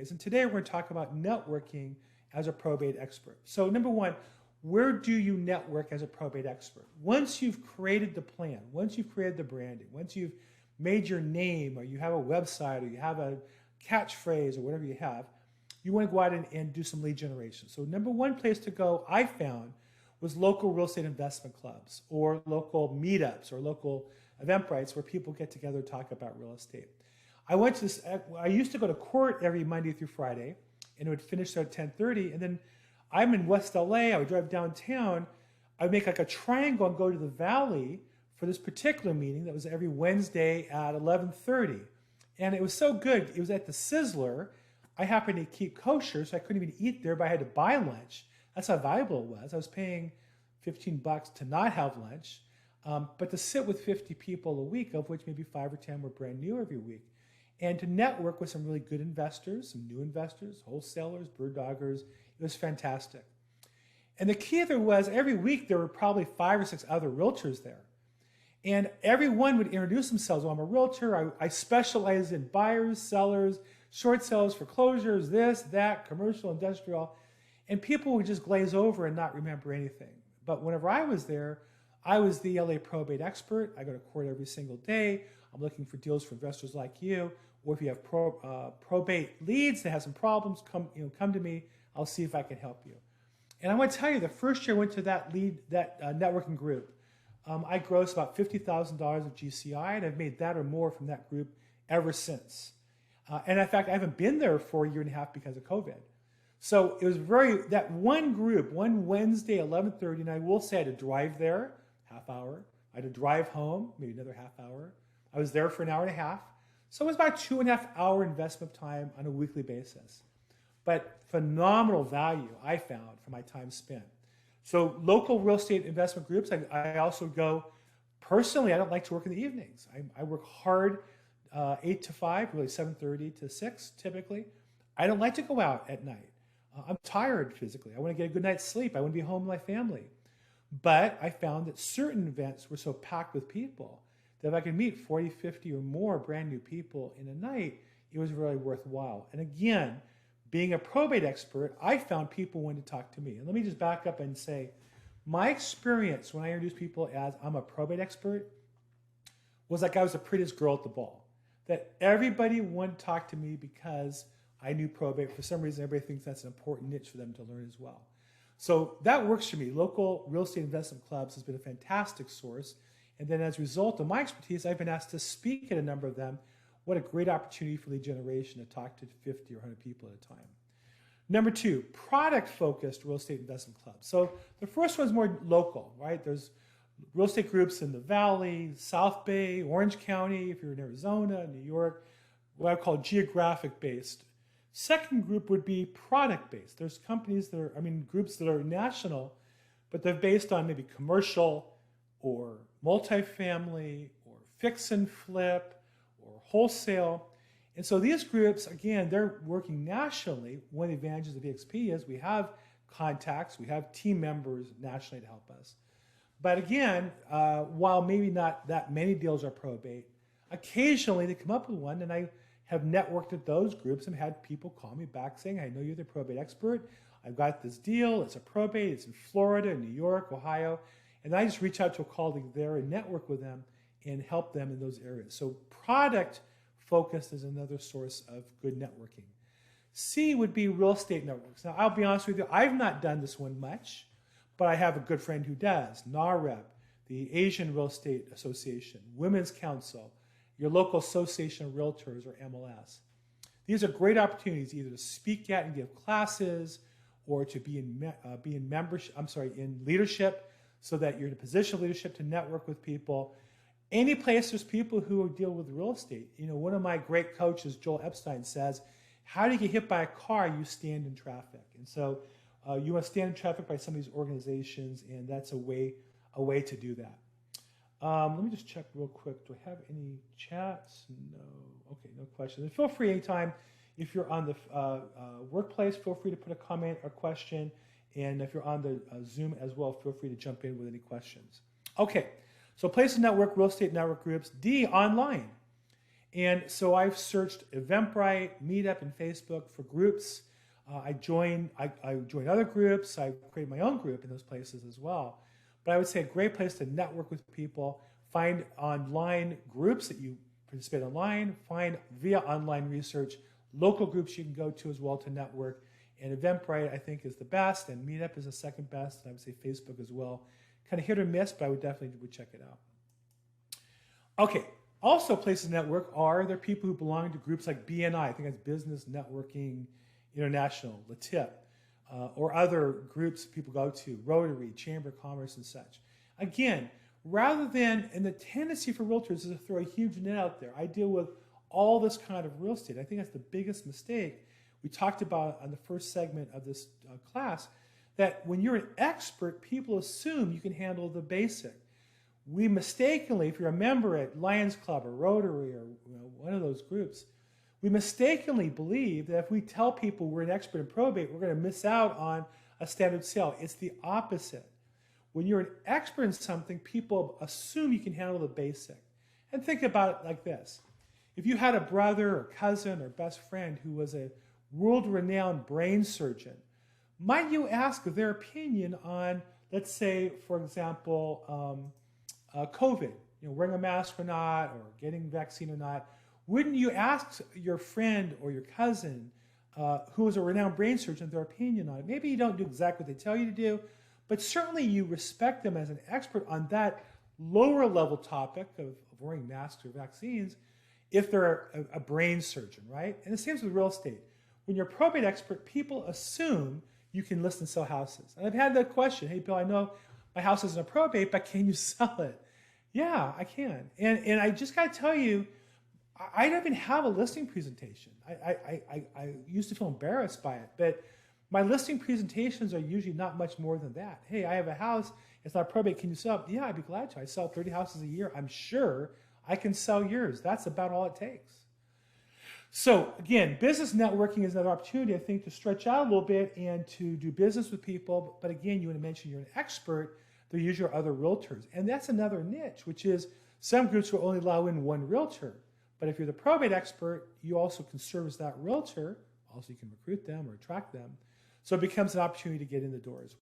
ways. And today we're going to talk about networking as a probate expert. So number one, where do you network as a probate expert? Once you've created the plan, once you've created the branding, once you've made your name, or you have a website, or you have a catchphrase, or whatever you have, you want to go out and do some lead generation. So number one place to go, I found, was local real estate investment clubs, or local meetups, or local Eventbrites where people get together to talk about real estate. I used to go to court every Monday through Friday, and it would finish at 10:30, and then I'm in West LA, I would drive downtown, I would make like a triangle and go to the Valley for this particular meeting that was every Wednesday at 11:30. And it was so good, it was at the Sizzler. I happened to keep kosher, so I couldn't even eat there, but I had to buy lunch. That's how valuable it was. I was paying $15 to not have lunch, but to sit with 50 people a week, of which maybe 5 or 10 were brand new every week, and to network with some really good investors, some new investors, wholesalers, bird doggers. It was fantastic. And the key there was every week there were probably 5 or 6 other realtors there. And everyone would introduce themselves. Well, I'm a realtor. I specialize in buyers, sellers, short sales, foreclosures, this, that, commercial, industrial. And people would just glaze over and not remember anything. But whenever I was there, I was the LAProbate expert. I go to court every single day. I'm looking for deals for investors like you. Or if you have probate leads that have some problems, come to me. I'll see if I can help you. And I want to tell you, the first year I went to that networking group, I grossed about $50,000 of GCI, and I've made that or more from that group ever since. And in fact, I haven't been there for a year and a half because of COVID. So it was that one group, one Wednesday, 11:30, and I will say I had to drive there, half hour. I had to drive home, maybe another half hour. I was there for an hour and a half. So it was about 2.5 hour investment time on a weekly basis. But phenomenal value I found for my time spent. So local real estate investment groups, I also go, personally, I don't like to work in the evenings. I work hard 8 to 5, really 7:30 to 6 typically. I don't like to go out at night. I'm tired physically. I want to get a good night's sleep. I want to be home with my family. But I found that certain events were so packed with people that if I could meet 40, 50 or more brand new people in a night, it was really worthwhile. And again, being a probate expert, I found people wanted to talk to me. And let me just back up and say, my experience when I introduced people as I'm a probate expert was like I was the prettiest girl at the ball. That everybody wanted to talk to me because I knew probate. For some reason, everybody thinks that's an important niche for them to learn as well. So that works for me. Local real estate investment clubs has been a fantastic source. And then as a result of my expertise, I've been asked to speak at a number of them. What a great opportunity for lead generation to talk to 50 or 100 people at a time. Number 2, product-focused real estate investment clubs. So the first one is more local, right? There's real estate groups in the Valley, South Bay, Orange County, if you're in Arizona, New York, what I call geographic-based. Second group would be product-based. There's groups that are national, but they're based on maybe commercial or multifamily or fix and flip or wholesale. And so these groups, again, they're working nationally. One of the advantages of EXP is we have contacts, we have team members nationally to help us. But again, while maybe not that many deals are probate, occasionally they come up with one, and I have networked at those groups and had people call me back saying, I know you're the probate expert. I've got this deal. It's a probate. It's in Florida, New York, Ohio. And I just reach out to a colleague there and network with them and help them in those areas. So product focused is another source of good networking. C would be real estate networks. Now, I'll be honest with you, I've not done this one much, but I have a good friend who does. NAREP, the Asian Real Estate Association, Women's Council, your local Association of Realtors or MLS. These are great opportunities either to speak at and give classes or to be in leadership so that you're in a position of leadership to network with people. Any place there's people who deal with real estate. You know, one of my great coaches, Joel Epstein, says, how do you get hit by a car? You stand in traffic. And so you want to stand in traffic by some of these organizations, and that's a way to do that. Let me just check real quick. Do I have any chats? No. Okay, no questions. And feel free anytime, if you're on the workplace, feel free to put a comment or question. And if you're on the Zoom as well, feel free to jump in with any questions. Okay, so places network, real estate network groups. D, online. And so I've searched Eventbrite, Meetup, and Facebook for groups. I join other groups. I create my own group in those places as well. But I would say a great place to network with people, find online groups that you participate online, find via online research, local groups you can go to as well to network. And Eventbrite, I think, is the best, and Meetup is the second best, and I would say Facebook as well. Kind of hit or miss, but I would definitely check it out. Okay, also places to network are there people who belong to groups like BNI, I think that's Business Networking International, LATIP, or other groups people go to, Rotary, Chamber of Commerce, and such. Again, rather than, and the tendency for realtors is to throw a huge net out there. I deal with all this kind of real estate. I think that's the biggest mistake we talked about on the first segment of this class, that when you're an expert, people assume you can handle the basic. We mistakenly, if you're a member at Lions Club or Rotary or one of those groups, we mistakenly believe that if we tell people we're an expert in probate, we're going to miss out on a standard sale. It's the opposite. When you're an expert in something, people assume you can handle the basic. And think about it like this. If you had a brother or cousin or best friend who was a world-renowned brain surgeon, might you ask their opinion on, let's say, for example, COVID, wearing a mask or not, or getting vaccine or not? Wouldn't you ask your friend or your cousin who is a renowned brain surgeon their opinion on it? Maybe you don't do exactly what they tell you to do, but certainly you respect them as an expert on that lower level topic of wearing masks or vaccines if they're a brain surgeon, right? And the same with real estate. When you're a probate expert, people assume you can list and sell houses. And I've had that question, hey, Bill, I know my house isn't a probate, but can you sell it? Yeah, I can. And I just got to tell you, I don't even have a listing presentation. I used to feel embarrassed by it, but my listing presentations are usually not much more than that. Hey, I have a house. It's not probate. Can you sell it? Yeah, I'd be glad to. I sell 30 houses a year. I'm sure I can sell yours. That's about all it takes. So again, business networking is another opportunity, I think, to stretch out a little bit and to do business with people. But again, you want to mention you're an expert. There usually are other realtors. And that's another niche, which is some groups will only allow in one realtor. But if you're the probate expert, you also can service that realtor. Also, you can recruit them or attract them. So it becomes an opportunity to get in the doors.